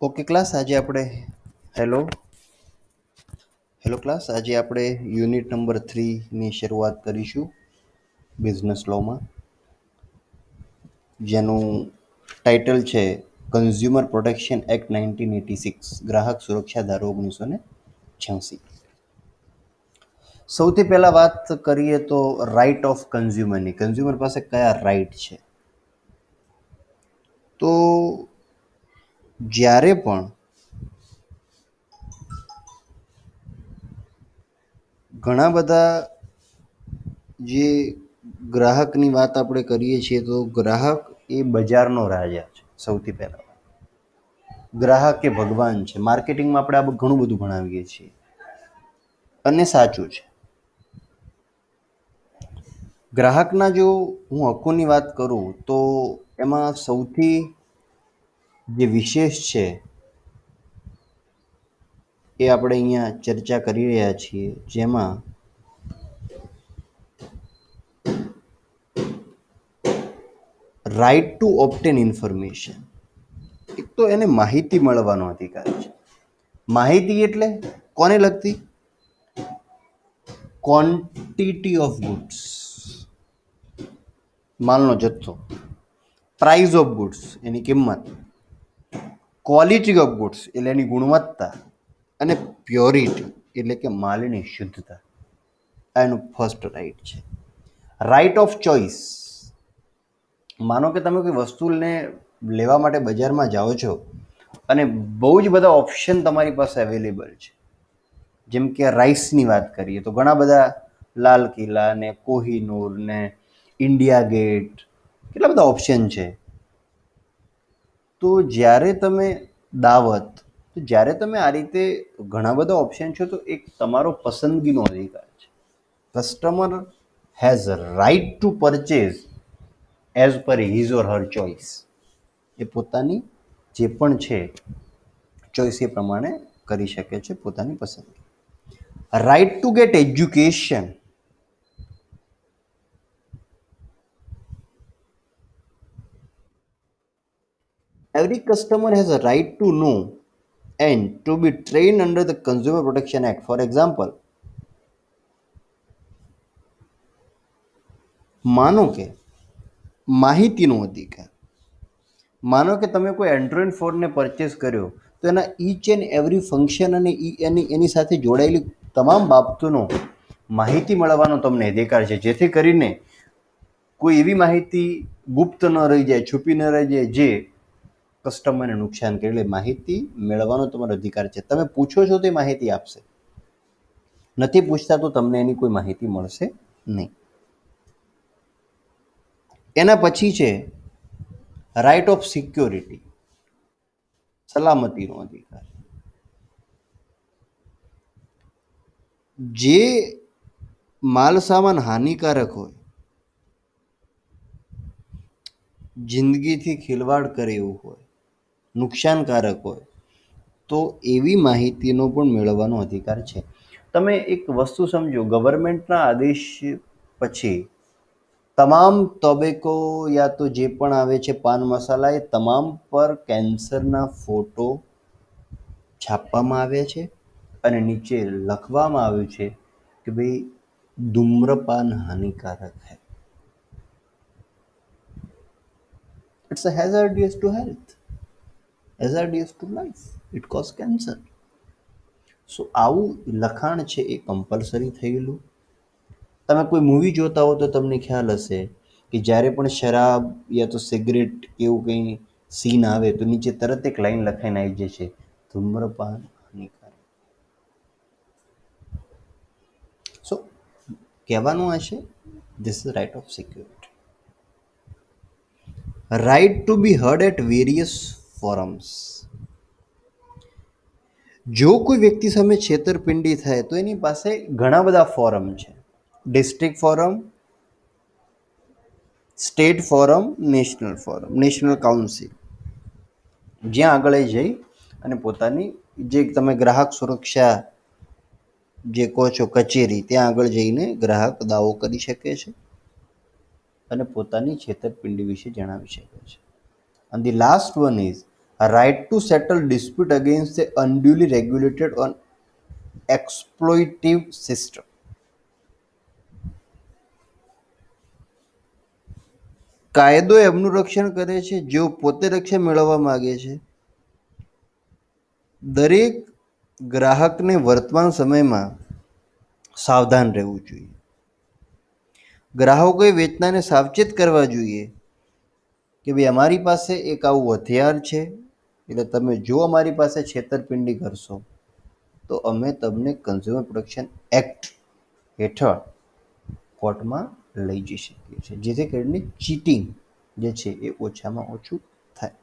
Okay class આજે આપણે hello hello class આજે આપણે યુનિટ નંબર 3ની શરૂઆત કરીશું બિઝનેસ લોમાં, જેનું ટાઇટલ છે કન્ઝ્યુમર પ્રોટેક્શન એક્ટ 1986, ગ્રાહક સુરક્ષા ધારો 1986. સૌથી પહેલા વાત કરીએ તો રાઇટ ઓફ કન્ઝ્યુમરની. કન્ઝ્યુમર પાસે કયા રાઇટ છે? તો જ્યારે પણ ઘણા બધા જે ગ્રાહકની વાત આપણે કરીએ છીએ તો ગ્રાહક એ બજારનો રાજા છે. સૌથી પહેલા ગ્રાહક એ ભગવાન છે. માર્કેટિંગમાં આપણે આ ઘણું બધું ભણાવીએ છીએ અને સાચું છે. ગ્રાહકના જો હું હકોની વાત કરું તો એમાં સૌથી જે વિશેષ છે એ આપણે અહીંયા ચર્ચા કરી રહ્યા છીએ, જેમાં રાઇટ ટુ ઓબ્ટેન ઇન્ફોર્મેશન. એક તો એને માહિતી મળવાનો અધિકાર છે. માહિતી એટલે કોને લગતી? ક્વોન્ટિટી ઓફ ગુડ્સ, માલનો જથ્થો. પ્રાઇસ ઓફ ગુડ્સ, એની કિંમત. ક્વોલિટી ઓફ ગુડ્સ એટલે એની ગુણવત્તા. અને પ્યોરિટી એટલે કે માલની શુદ્ધતા. આ એનું ફર્સ્ટ રાઇટ છે. Right of choice. માનો કે તમે કોઈ વસ્તુને લેવા માટે બજારમાં જાઓ છો અને બહુ જ બધા ઓપ્શન તમારી પાસે અવેલેબલ છે. જેમ કે રાઈસની વાત કરીએ તો ઘણા બધા લાલ કિલ્લા ને કોહિનૂર ને ઇન્ડિયા ગેટ, કેટલા બધા ઓપ્શન છે. તો જ્યારે તમે દાવત, તો જ્યારે તમે આ રીતે ઘણા બધા ઓપ્શન છે તો એક તમારો પસંદગીનો અધિકાર છે. Customer has right to purchase as per his or her choice. એ પોતાની જે પણ છે ચોઇસ એ પ્રમાણે કરી શકે છે પોતાની પસંદગી. Right to get education. Every customer has a right to know and to be trained under the Consumer Protection Act. For example, માનો કે માહિતીનો અધિકાર. માનો કે તમે કોઈ એન્ડ્રોઈડ ફોનને પરચેસ કર્યો તો એના ઈચ એન્ડ એવરી ફંક્શન અને એની સાથે જોડાયેલી તમામ બાબતોનો માહિતી મળવાનો તમને અધિકાર છે, જેથી કરીને કોઈ એવી માહિતી ગુપ્ત ન રહી જાય, છુપી ન રહી જાય જે કસ્ટમરને નુકસાન કરે. એટલે માહિતી મેળવવાનો તમારો અધિકાર છે. તમે પૂછો છો તો એ માહિતી આપશે, નથી પૂછતા તો તમને એની કોઈ માહિતી મળશે નહીં. એના પછી છે રાઇટ ઓફ સિક્યોરિટી, સલામતીનો અધિકાર. જે માલ સામાન હાનિકારક હોય, જિંદગીથી ખિલવાડ કરે એવું હોય, નુકસાનકારક હોય, તો એવી માહિતીનો પણ મેળવવાનો અધિકાર છે. તમે એક વસ્તુ સમજો, ગવર્મેન્ટના આદેશ પછી તમામ ટોબેકો યા તો જે પણ આવે છે પાન મસાલા, એ તમામ પર કેન્સરના ફોટો છાપવામાં આવ્યા છે અને નીચે લખવામાં આવ્યું છે કે ભાઈ ધૂમ્રપાન હાનિકારક है, it's a hazardous to health, hazardous to life, it cause cancer. સો આવું લખાણ છે એ કમ્પલસરી થયેલું. તમે કોઈ મૂવી જોતા હો તો તમને ખ્યાલ હશે કે જ્યારે પણ શરાબ યા તો સિગરેટ એવું કંઈ સીન આવે તો નીચે તરત એક લાઈન લખાઈને આવી જાય છે, ધૂમ્રપાન હાનિકારક. સો કહેવાનું આ છે, this is right of security. Right to be heard at various forums. જો કોઈ વ્યક્તિ સામે છેતરપિંડી થાય તો એની પાસે ઘણા બધા ફોરમ છે. District forum, state forum, national forum, national council, જ્યાં આગળ જઈ અને પોતાની જે તમે ગ્રાહક સુરક્ષા જે કહો છો કચેરી, ત્યાં આગળ જઈને ગ્રાહક દાવો કરી શકે છે અને પોતાની છેતરપિંડી વિશે જણાવી શકે છે. And the last one is right to settle dispute against the unduly regulated or exploitative system. કાયદો એમનું રક્ષણ કરે છે જેઓ પોતે રક્ષણ મેળવવા માંગે છે. દરેક ગ્રાહકને વર્તમાન સમયમાં સાવધાન રહેવું જોઈએ. ગ્રાહકોએ વેચનારને સાવચેત કરવા જોઈએ કે ભાઈ અમારી પાસે એક આવું હથિયાર છે, એટલે તમે જો અમારી પાસે છેતરપિંડી કરશો તો અમે તમને કન્ઝ્યુમર પ્રોટેક્શન એક્ટ હેઠળ કોર્ટમાં લઈ જઈ શકીએ છીએ, જેથી કરીને ચીટિંગ જે છે એ ઓછામાં ઓછું થાય.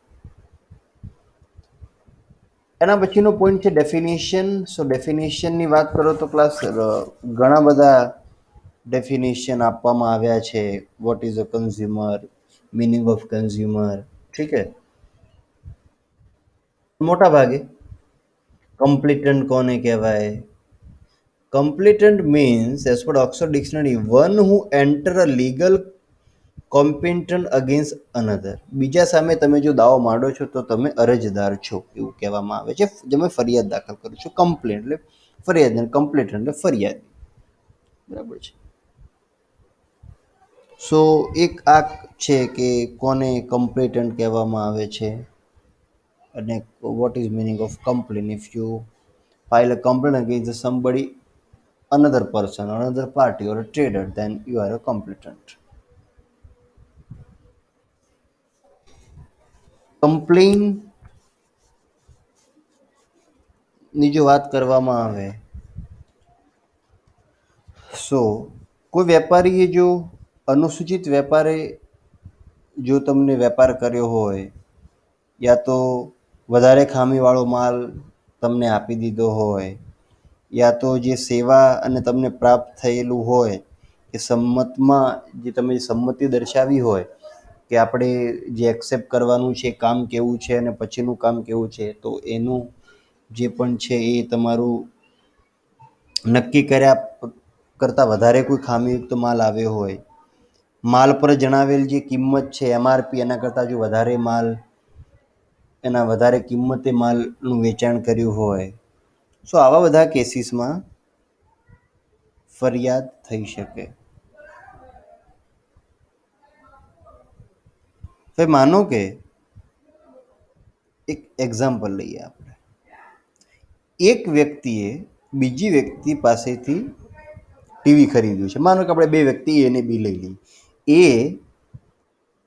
એના પછીનો પોઈન્ટ છે ડેફિનેશન. સો ડેફિનેશનની વાત કરો તો ક્લાસ ઘણા બધા ડેફિનેશન આપવામાં આવ્યા છે. What is a consumer, meaning of consumer, ઠીક છે. મોટા ભાગે કમ્પ્લીટન્ટ કોને કહેવાય? Complainant means as per Oxford dictionary one who enter a legal complaint against another. બીજા સામે તમે જો દાવો માંડો છો તો તમે અરજદાર છો એવું કહેવામાં આવે છે. તમે ફરિયાદ દાખલ કરો છો. કમ્પ્લેન એટલે ફરિયાદ, કમ્પ્લેન્ટ એટલે ફરિયાદ, બરાબર છે. સો એક આ છે કે કોને કમ્પ્લેટન્ટ કહેવામાં આવે છે અને what is meaning of complain. If you file a complain against somebody, another person or another party or a trader, then you are a complainant. Complain ની જો વાત કરવામાં આવે સો કોઈ વેપારીએ જો અનુસૂચિત વેપારે જો તમને વેપાર કર્યો હોય, યા તો વધારે ખામીવાળો માલ તમને આપી દીધો હોય, યા તો જે સેવા અને તમને પ્રાપ્ત થયેલું હોય કે સંમતમાં જે તમે સંમતિ દર્શાવી હોય કે આપણે જે એક્સેપ્ટ કરવાનું છે કામ કેવું છે અને પછીનું કામ કેવું છે, તો એનું જે પણ છે એ તમારું નક્કી કર્યા કરતાં વધારે કોઈ ખામીયુક્ત માલ આવ્યો હોય, માલ પર જણાવેલ જે કિંમત છે MRP એના કરતાં જો વધારે માલ, એના વધારે કિંમતે માલનું વેચાણ કર્યું હોય, સો આવા બધા કેસીસમાં ફરિયાદ થઈ શકે. હવે માનો કે એક એક્ઝામ્પલ લઈએ આપણે. એક વ્યક્તિએ બીજી વ્યક્તિ પાસેથી ટીવી ખરીદ્યું છે. માનો કે આપણે બે વ્યક્તિ A અને B લઈ લઈએ. એ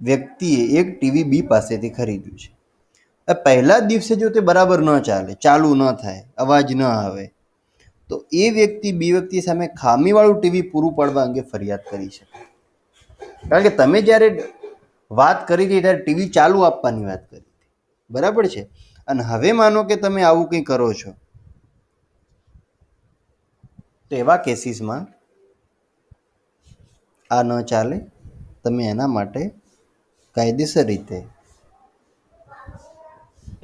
વ્યક્તિએ એક ટીવી B પાસેથી ખરીદ્યું છે. પહેલા જ દિવસે જો તે બરાબર ન ચાલે, ચાલુ ન થાય, અવાજ ન આવે, તો એ વ્યક્તિ બી વ્યક્તિ સામે ખામીવાળું ટીવી પૂરું પાડવા અંગે ફરિયાદ કરી શકે. કારણ કે તમે જ્યારે વાત કરી હતી ત્યારે ટીવી ચાલુ આપવાની વાત કરી હતી, બરાબર છે. અને હવે માનો કે તમે આવું કંઈ કરો છો, તો એવા કેસીસમાં આ ન ચાલે. તમે એના માટે કાયદેસર રીતે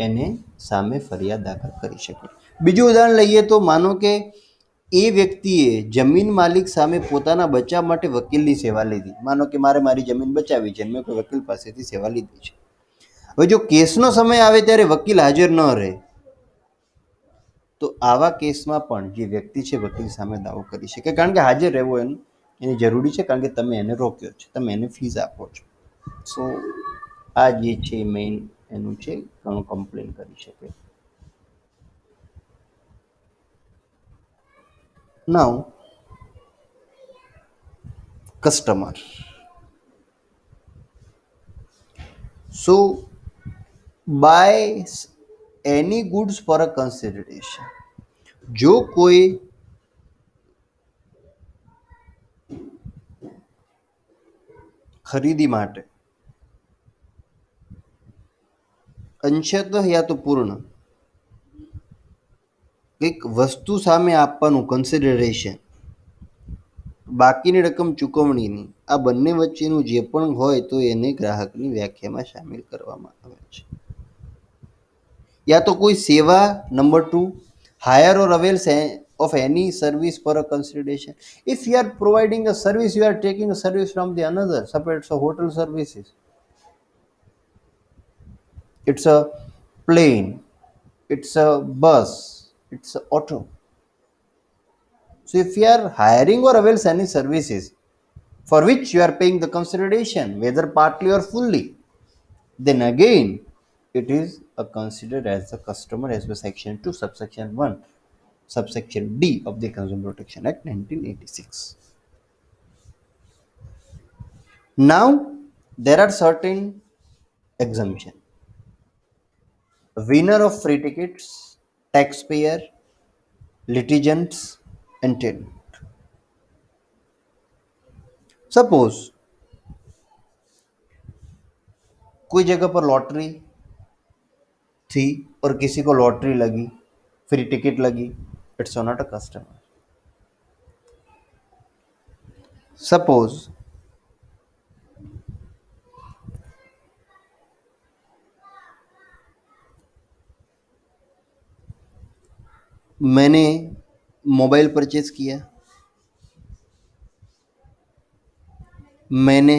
એને સામે ફરિયાદ દાખલ કરી શકો. બીજું ઉદાહરણ લઈએ તો માનો કે એ વ્યક્તિએ જમીન માલિક સામે પોતાના બચાવ માટે વકીલની સેવા લીધી. માનો કે મારે મારી જમીન બચાવી છે, મેં કોઈ વકીલ પાસેથી સેવા લીધી છે. હવે જો કેસનો સમય આવે ત્યારે વકીલ હાજર ન રહે, તો આવા કેસમાં પણ જે વ્યક્તિ છે વકીલ સામે દાવો કરી શકે, કારણ કે હાજર રહેવો એની જરૂરી છે, કારણ કે તમે એને રોક્યો છે, તમે એને ફીસ આપો છો. સો આ જે છે મેઇન એનું છે, ઘણું કમ્પ્લેન કરી શકે. Now customer. So buy any goods for a consideration. જો કોઈ ખરીદી માટે અંશતઃ યા તો પૂર્ણ કંઈક વસ્તુ સામે આપવાનું કન્સિડરેશન, બાકીની રકમ ચૂકવણીની, આ બંને વચ્ચેનું જે પણ હોય તો એને ગ્રાહકની વ્યાખ્યામાં સામેલ કરવામાં આવે છે. યા તો કોઈ સેવા, number 2, higher or avail of any service for a consideration. If you are providing a service, you are taking a service from the another. Suppose it's a hotel services. It's a plane, it's a bus, it's a auto. So if you are hiring or avails any services for which you are paying the consideration, whether partly or fully, then again it is considered as a customer as per section 2 subsection 1 subsection D of the Consumer Protection Act 1986. Now there are certain exemptions. Winner of free tickets, taxpayer, litigants, and tenant. Suppose कोई जगह पर lottery थी और किसी को lottery लगी, free ticket लगी, it's not a customer. Suppose मैंने मोबाइल परचेज किया, मैंने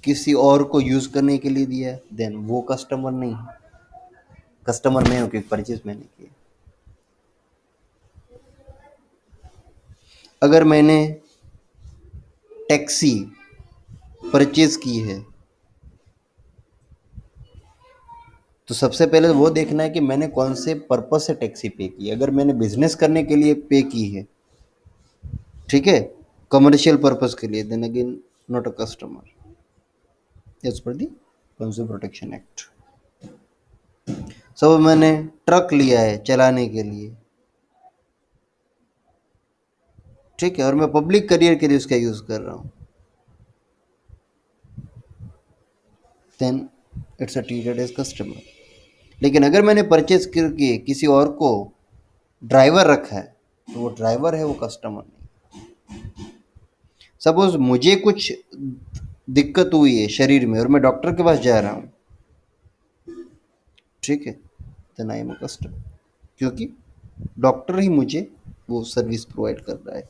किसी और को यूज करने के लिए दिया, देन वो कस्टमर नहीं है. कस्टमर मैं हूं क्योंकि परचेज मैंने किया. अगर मैंने टैक्सी परचेज की है तो सबसे पहले वो देखना है कि मैंने कौन से पर्पस से टैक्सी पे की. अगर मैंने बिजनेस करने के लिए पे की है, ठीक है, कमर्शियल पर्पस के लिए, then again not a customer as per the consumer protection act. सब मैंने ट्रक लिया है चलाने के लिए, ठीक है, और मैं पब्लिक करियर के लिए उसका यूज कर रहा हूँ, then it's a treated as customer. लेकिन अगर मैंने परचेज करके किसी और को ड्राइवर रखा है तो वो ड्राइवर है, वो कस्टमर नहीं. सपोज मुझे कुछ दिक्कत हुई है शरीर में और मैं डॉक्टर के पास जा रहा हूँ, ठीक है, then I am a customer, क्योंकि डॉक्टर ही मुझे वो सर्विस प्रोवाइड कर रहा है.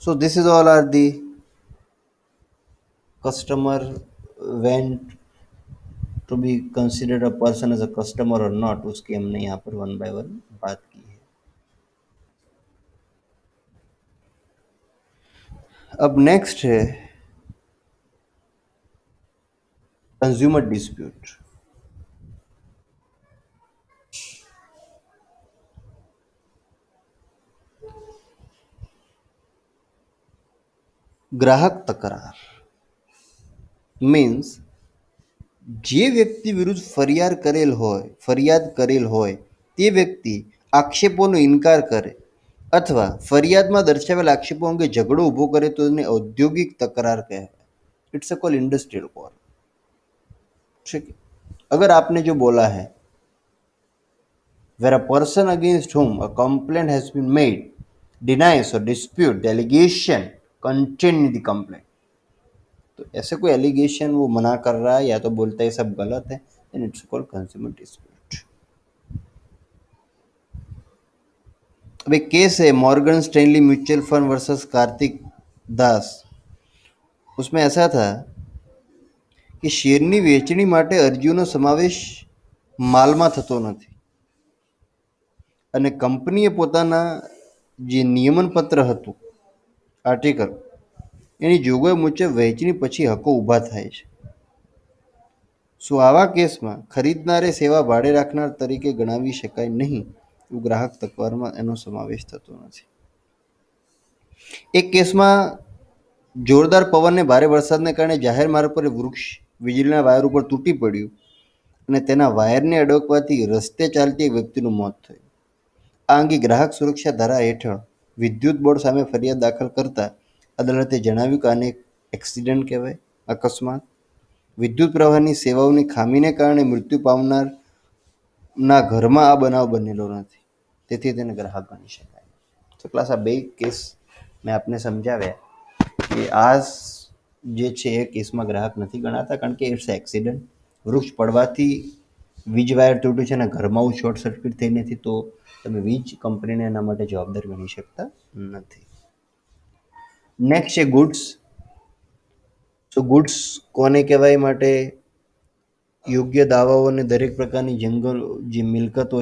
So this is all are the customer when to be considered a person as a customer or not, उसकी हमने यहाँ पर वन बाय वन बात की है. अब नेक्स्ट है कंज्यूमर डिस्प्यूट. ગ્રાહક તકરાર મીન્સ જે વ્યક્તિ વિરુદ્ધ ફરિયાદ કરેલ હોય તે વ્યક્તિ આક્ષેપોનો ઇનકાર કરે અથવા ફરિયાદમાં દર્શાવેલ આક્ષેપો અંગે ઝઘડો ઊભો કરે તો તેને ઔદ્યોગિક તકરાર કહેવાય. It's a call industrial call. ठीक है, अगर आपने जो बोला है where a person against whom a complaint has been made denies or dispute the allegation contained in the complaint, तो ऐसे कोई एलिगेशन वो मना कर रहा है या तो बोलता है सब गलत है, then it's called consumer dispute. अब एक केस है Morgan Stanley mutual fund versus Kartik Das. उसमें ऐसा था કે શેરની વેચણી માટે અરજીઓનો સમાવેશ માલમાં થતો નથી અને કંપનીએ પોતાના જે નિયમનપત્ર હતું આર્ટિકલ એની જોગવાઈ મુજબ વહેંચણી પછી હકો ઊભા થાય છે. શું આવા કેસમાં ખરીદનારે સેવા ભાડે રાખનાર તરીકે ગણાવી શકાય નહીં, એવું ગ્રાહક તકરારમાં એનો સમાવેશ થતો નથી. એક કેસમાં જોરદાર પવન ને ભારે વરસાદને કારણે જાહેર માર્ગ પર વૃક્ષ વીજળીના વાયર ઉપર તૂટી પડ્યું અને તેના વાયરને અડકવાથી રસ્તે ચાલતી એક વ્યક્તિનું મોત થયું. આ અંગે ગ્રાહક સુરક્ષા ધારા હેઠળ વિદ્યુત બોર્ડ સામે ફરિયાદ દાખલ કરતા અદાલતે જણાવ્યું કે આને એક્સિડન્ટ કહેવાય, અકસ્માત. વિદ્યુત પ્રવાહની સેવાઓની ખામીને કારણે મૃત્યુ પામનારના ઘરમાં આ બનાવ બનેલો નથી, તેથી તેને ગ્રાહક ગણી શકાય. તો ક્લાસ આ બે કેસ મેં આપને સમજાવ્યા કે આ જે છે એ કેસમાં ગ્રાહક નથી ગણાતા કારણ કે ઇટ્સ એક્સિડન્ટ. વૃક્ષ પડવાથી વીજ વાયર તૂટ્યું છે અને ઘરમાં શોર્ટ સર્કિટ થઈ નથી, તો તમે વીજ કંપનીને એના માટે જવાબદાર ગણી શકતા નથી. નેક્સ્ટ છે ગુડ્સ. તો ગુડ્સ કોને કહેવાય માટે યોગ્ય દાવાઓ અને દરેક પ્રકારની જંગલ જે મિલકતો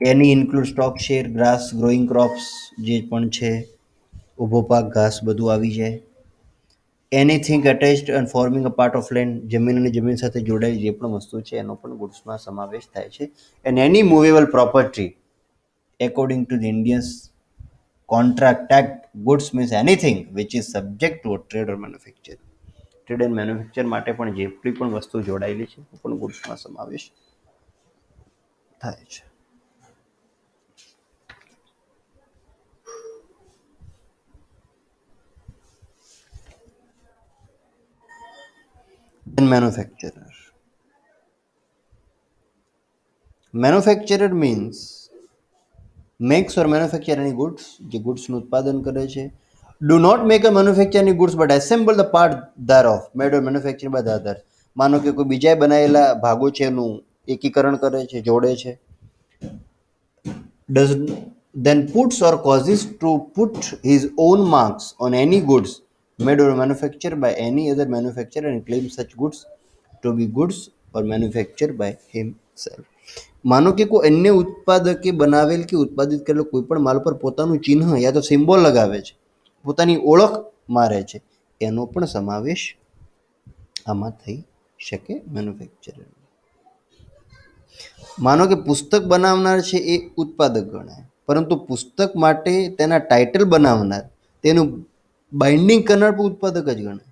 એની include stock share, grass, growing crops જે પણ છે, ઊભો પાક, ઘાસ બધું આવી જાય. Anything attached and forming a part of land, જમીન અને જમીન સાથે જોડાયેલી જે પણ વસ્તુ છે એનો પણ ગુડ્સમાં સમાવેશ થાય છે. And any movable property according to the Indians Contract Act, goods means anything which is subject to a trade or manufacture. Trade and manufacture માટે પણ જેટલી પણ વસ્તુ જોડાયેલી છે એ પણ ગુડ્સમાં સમાવેશ થાય છે. Manufacturer. Manufacturer means makes or manufacture any goods, જે ગુડ્સનું ઉત્પાદન કરે છે. Do not make or manufacture any goods but assemble the part thereof, made or manufactured by the others. માનો કે કોઈ બીજાએ બનાવેલા ભાગો છે એનું એકીકરણ કરે છે, જોડે છે. Does then puts or causes to put his own marks on any goods made or manufactured by any other manufacturer and claim such goods to be goods or manufactured by himself. માનો કે કોઈ અન્ય ઉત્પાદકે બનાવેલ કે ઉત્પાદિત કરેલો કોઈ પણ માલ પર પોતાનું ચિહ્ન યા તો સિમ્બોલ લગાવે છે, પોતાની ઓળખ મારે છે, એનો પણ સમાવેશ આમાં થઈ શકે મેન્યુફેક્ચરર. માનો કે પુસ્તક બનાવનાર છે એ ઉત્પાદક ગણાય, પરંતુ પુસ્તક માટે તેના ટાઇટલ બનાવનાર, તેનું બાઇન્ડિંગ કરનાર પણ ઉત્પાદક જ ગણાય.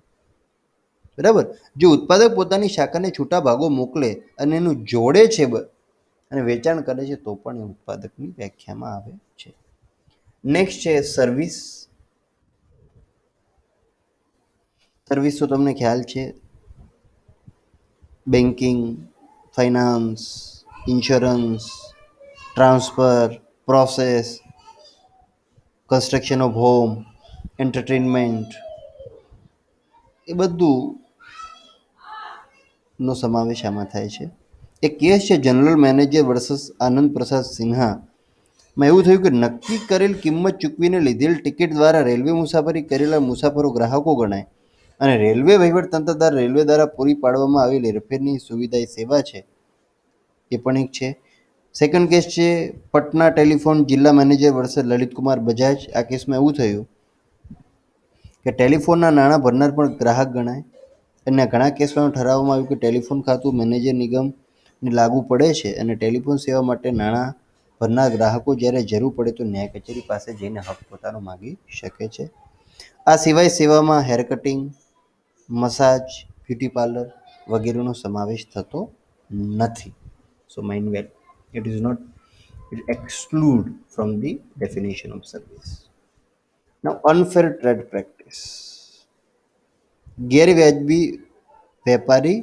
બરાબર. જો ઉત્પાદક પોતાની શાખાને છૂટા ભાગો મોકલે અને એનું જોડે છે અને વેચાણ કરે છે તો પણ એ ઉત્પાદકની વ્યાખ્યામાં આવે છે. નેક્સ્ટ છે સર્વિસ. સર્વિસ તો તમને ખ્યાલ છે, banking, finance, insurance, transfer, process, construction of home, entertainment, એ બધું નો સમાવેશ આમાં થાય છે. એક કેસ છે જનરલ મેનેજર વર્સસ આનંદ પ્રસાદ સિન્હામાં એવું થયું કે નક્કી કરેલ કિંમત ચૂકવીને લીધેલ ટિકિટ દ્વારા રેલવે મુસાફરી કરેલા મુસાફરો ગ્રાહકો ગણાય અને રેલવે વહીવટતંત્ર દ્વારા રેલવે દ્વારા પૂરી પાડવામાં આવેલી હેરફેરની સુવિધા એ સેવા છે, એ પણ એક છે. સેકન્ડ કેસ છે પટના ટેલિફોન જિલ્લા મેનેજર વર્સસ લલિતકુમાર બજાજ. આ કેસમાં એવું થયું કે ટેલિફોનના નાણાં ભરનાર પણ ગ્રાહક ગણાય અને ઘણા કેસમાં ઠરાવવામાં આવ્યું કે ટેલિફોન ખાતું મેનેજર નિગમને લાગુ પડે છે અને ટેલિફોન સેવા માટે નાણાં ભરનાર ગ્રાહકો જ્યારે જરૂર પડે તો ન્યાય કચેરી પાસે જઈને હક પોતાનો માગી શકે છે. આ સિવાય સેવામાં hair cutting, massage, beauty parlour વગેરેનો સમાવેશ થતો નથી. So mind well, it is not, it exclude from the definition of service. Now unfair trade practice, ગેરવ્યાજબી વેપારી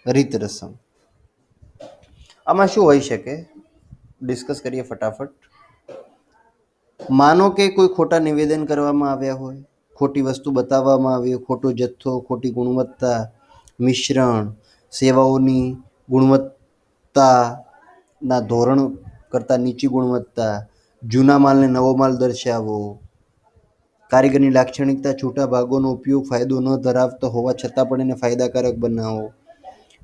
રીત રસમ. આમાં શું હોઈ શકે, ડિસ્કસ કરીએ ફટાફટ. માનો કે કોઈ ખોટા નિવેદન કરવામાં આવ્યા હોય, ખોટી વસ્તુ બતાવવામાં આવી હોય, ખોટો જથ્થો, ખોટી ગુણવત્તા, મિશ્રણ, સેવાઓની ગુણવત્તાના ધોરણ કરતાં નીચી ગુણવત્તા, જૂના માલને નવો માલ દર્શાવવો, કારીગરની લાક્ષણિકતા, છૂટા ભાગોનો ઉપયોગ ફાયદો ન ધરાવતો હોવા છતાં પણ એને ફાયદાકારક બનાવવો,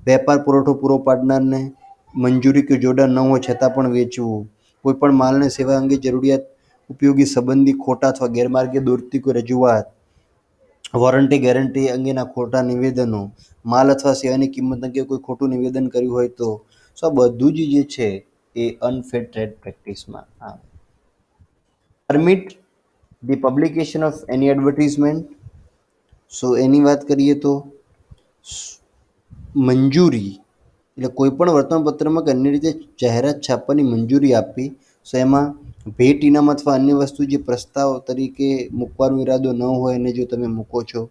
વેપાર પુરવઠો પૂરો પાડનારને મંજૂરી કે જોડાણ ન હોય છતાં પણ વેચવું, કોઈપણ માલને સેવા અંગે જરૂરિયાત ઉપયોગી સંબંધી ખોટા અથવા ગેરમાર્ગે દોરતી કોઈ રજૂઆત, વોરંટી ગેરંટી અંગેના ખોટા નિવેદનો, માલ અથવા સેવાની કિંમત અંગે કોઈ ખોટું નિવેદન કર્યું હોય તો. સો આ બધું જ જે છે એ અનફેર ટ્રેડ પ્રેક્ટિસમાં આવે. Permit the publication of any advertisement. So એની વાત કરીએ તો મંજૂરી એટલે કોઈ પણ વર્તમાનપત્રમાં કે અન્ય રીતે જાહેરાત છાપવાની મંજૂરી આપવી. સો એમાં ભેટ, ઇનામ અથવા અન્ય વસ્તુ જે પ્રસ્તાવ તરીકે મૂકવાનો ઈરાદો ન હોય એને જો તમે મૂકો છો.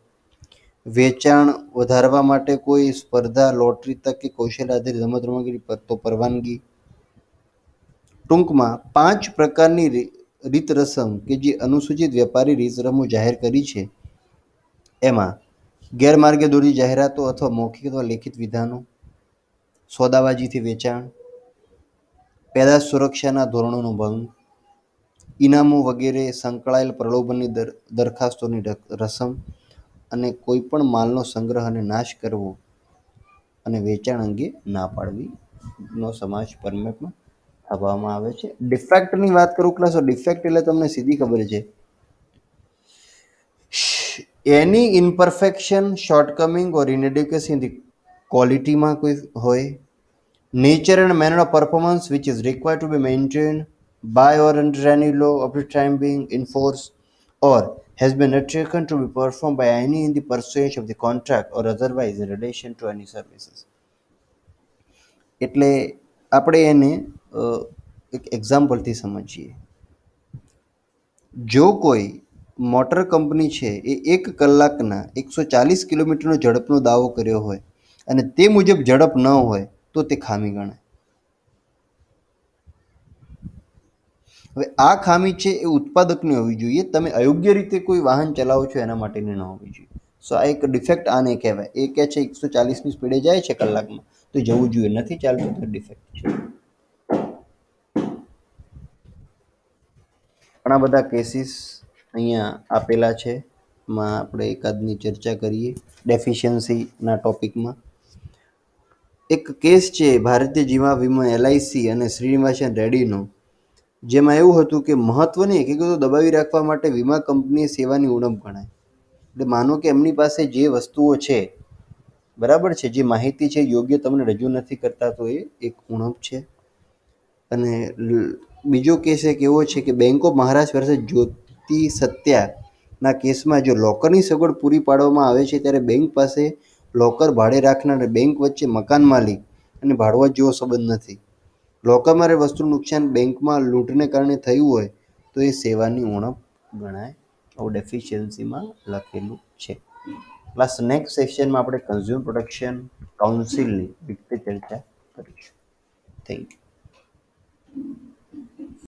વેચાણ વધારવા માટે કોઈ સ્પર્ધા, લોટરી તક કે કૌશલ્ય આધારિત રમત રમતગીરી તો પરવાનગી. ટૂંકમાં 5 પ્રકારની રીત રસમ કે જે અનુસૂચિત વેપારી રીત રસમો જાહેર કરી છે એમાં ગેરમાર્ગે દોરી જાહેરાતો અથવા મૌખિક અથવા લેખિત વિધાનો, સોદાબાજીથી વેચાણ, પેદાશ સુરક્ષાના ધોરણોનો ભંગ, ઇનામો વગેરે સંકળાયેલ પ્રલોભનની દરખાસ્તોની રસમ, અને કોઈ પણ માલનો સંગ્રહ અને નાશ કરવો અને વેચાણ અંગે ના પાડવી નો સમાવેશ પરમિટમાં થવામાં આવે છે. ડિફેક્ટની વાત કરું ક્લાસ, ડિફેક્ટ એટલે તમને સીધી ખબર છે, એની ઇમ્પરફેક્શન, શોર્ટકમિંગ ઓર ઇનએડ્યુકેસી ઇન ધી ક્વોલિટીમાં કોઈ હોય, nature and manner of performance which is required to be maintained by or under any law of the time being enforced or has been undertaken to be performed by any in the pursuance of the contract or otherwise in relation to any services. એટલે આપણે એને એક એક્ઝામ્પલથી સમજીએ. જો કોઈ motor company છે એ 1 કલાકના 140 કિલોમીટરનો ઝડપનો દાવો કર્યો હોય અને તે મુજબ ઝડપ ન હોય તો તે ખામી ગણાય. હવે આ ખામી છે એ ઉત્પાદકની હોવી જોઈએ, તમે અયોગ્ય રીતે કોઈ વાહન ચલાવો છો એના માટેની ન હોવી જોઈએ. સો આ એક ડિફેક્ટ આને કહેવાય. એ કહે છે 140ની સ્પીડે જાય છે કલાકમાં તો જવું જોઈએ, નથી ચાલતું તો ડિફેક્ટ છે. ઘણા બધા કેસીસ અહીંયા આપેલા છે, એમાં આપણે એકાદની ચર્ચા કરીએ ડેફિશિયન્સીના ટોપિકમાં. એક કેસ છે ભારતીય જીવન વીમા LIC અને શ્રીનિવાસન રેડ્ડીનો, જેમાં એવું હતું કે મહત્વની હકીકતો દબાવી રાખવા માટે વીમા કંપનીએ સેવાની ઉણપ ગણાય. એટલે માનો કે એમની પાસે જે વસ્તુઓ છે, બરાબર છે, જે માહિતી છે યોગ્ય તમને રજૂ નથી કરતા, તો એ એક ઉણપ છે. અને બીજો કેસ એક એવો છે કે બેંક ઓફ મહારાષ્ટ્ર વર્સેસ જ્યોતિ સત્યાના કેસમાં જો લોકરની સગવડ પૂરી પાડવામાં આવે છે ત્યારે બેંક પાસે લોકર ભાડે રાખનાર અને બેંક વચ્ચે મકાન માલિક અને ભાડુઆત જેવો સંબંધ નથી. લોકરમાં વસ્તુનું નુકસાન બેંકમાં લૂંટને કારણે થયું હોય તો એ સેવાની ઉણપ ગણાય. આવું ડેફિશિયન્સીમાં લખેલું છે. પ્લસ નેક્સ્ટ સેશનમાં આપણે કન્ઝ્યુમર પ્રોટેક્શન કાઉન્સિલની વિગતે ચર્ચા કરીશું. Thank you.